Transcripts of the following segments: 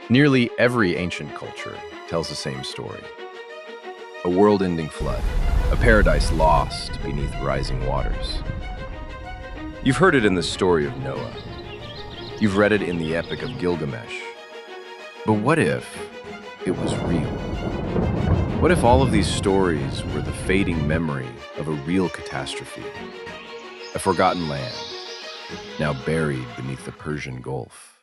Nearly every ancient culture tells the same story. A world-ending flood, a paradise lost beneath rising waters. You've heard it in the story of Noah. You've read it in the epic of Gilgamesh. But what if it was real? What if all of these stories were the fading memory of a real catastrophe? A forgotten land, now buried beneath the Persian Gulf.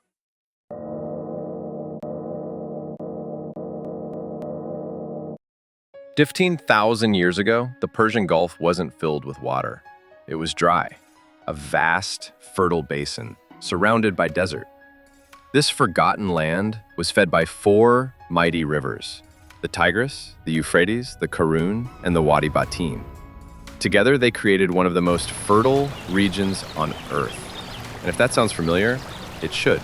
15,000 years ago, the Persian Gulf wasn't filled with water. It was dry, a vast, fertile basin surrounded by desert. This forgotten land was fed by four mighty rivers: the Tigris, the Euphrates, the Karun, and the Wadi Batim. Together, they created one of the most fertile regions on Earth. And if that sounds familiar, it should.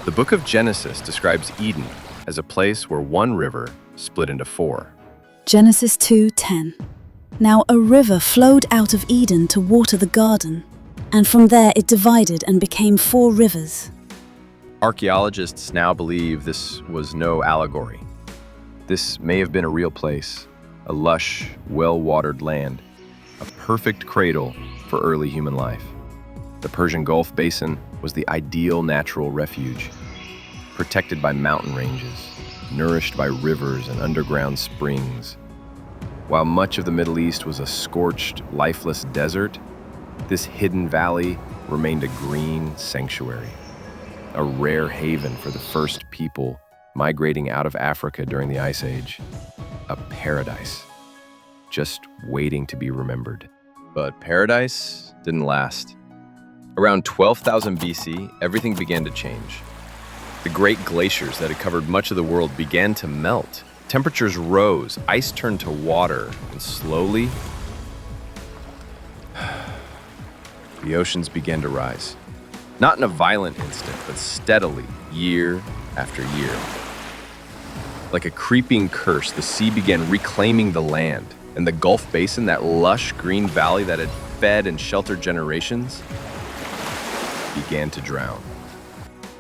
The book of Genesis describes Eden as a place where one river split into four. Genesis 2:10. Now a river flowed out of Eden to water the garden, and from there it divided and became four rivers. Archaeologists now believe this was no allegory. This may have been a real place, a lush, well-watered land, a perfect cradle for early human life. The Persian Gulf Basin was the ideal natural refuge, protected by mountain ranges, nourished by rivers and underground springs. While much of the Middle East was a scorched, lifeless desert, this hidden valley remained a green sanctuary, a rare haven for the first people migrating out of Africa during the Ice Age, a paradise, just waiting to be remembered. But paradise didn't last. Around 12,000 BC, everything began to change. The great glaciers that had covered much of the world began to melt. Temperatures rose, ice turned to water, and slowly, the oceans began to rise. Not in a violent instant, but steadily, year after year. Like a creeping curse, the sea began reclaiming the land, and the Gulf Basin, that lush green valley that had fed and sheltered generations, began to drown.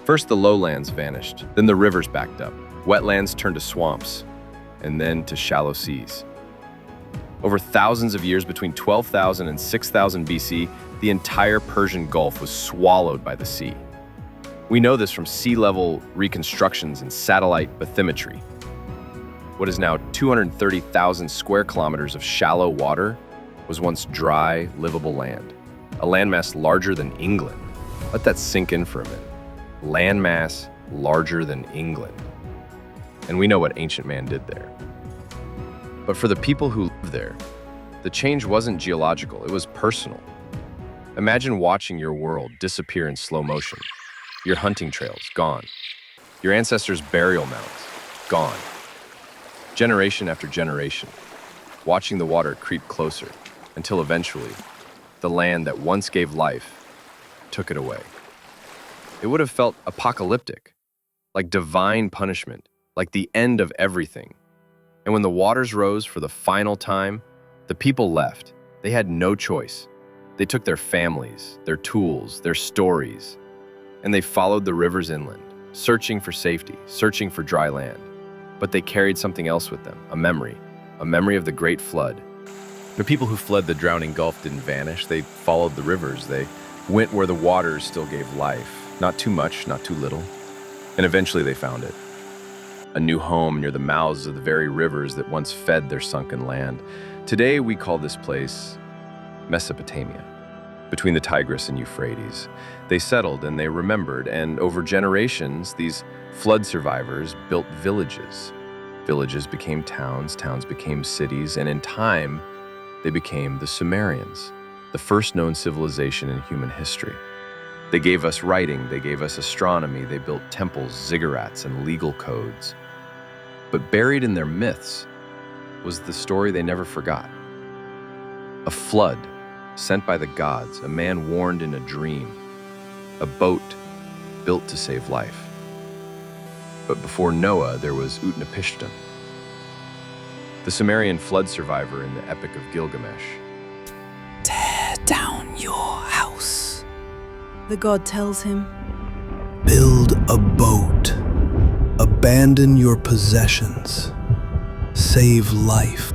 First, the lowlands vanished, then the rivers backed up. Wetlands turned to swamps, and then to shallow seas. Over thousands of years, between 12,000 and 6,000 BC, the entire Persian Gulf was swallowed by the sea. We know this from sea level reconstructions and satellite bathymetry. What is now 230,000 square kilometers of shallow water was once dry, livable land, a landmass larger than England. Let that sink in for a minute. Landmass larger than England. And we know what ancient man did there. But for the people who lived there, the change wasn't geological, it was personal. Imagine watching your world disappear in slow motion. Your hunting trails, gone. Your ancestors' burial mounds, gone. Generation after generation, watching the water creep closer, until eventually, the land that once gave life took it away. It would have felt apocalyptic, like divine punishment, like the end of everything. And when the waters rose for the final time, the people left. They had no choice. They took their families, their tools, their stories, and they followed the rivers inland, searching for safety, searching for dry land. But they carried something else with them, a memory of the Great Flood. The people who fled the drowning Gulf didn't vanish. They followed the rivers. They went where the waters still gave life. Not too much, not too little. And eventually they found it. A new home near the mouths of the very rivers that once fed their sunken land. Today we call this place Mesopotamia, between the Tigris and Euphrates. They settled and they remembered, and over generations, these flood survivors built villages. Villages became towns, towns became cities, and in time, they became the Sumerians, the first known civilization in human history. They gave us writing, they gave us astronomy, they built temples, ziggurats, and legal codes. But buried in their myths was the story they never forgot. A flood sent by the gods, a man warned in a dream, a boat built to save life. But before Noah, there was Utnapishtim, the Sumerian flood survivor in the Epic of Gilgamesh. Tear down your house, the god tells him. Build a boat Abandon your possessions. Save life.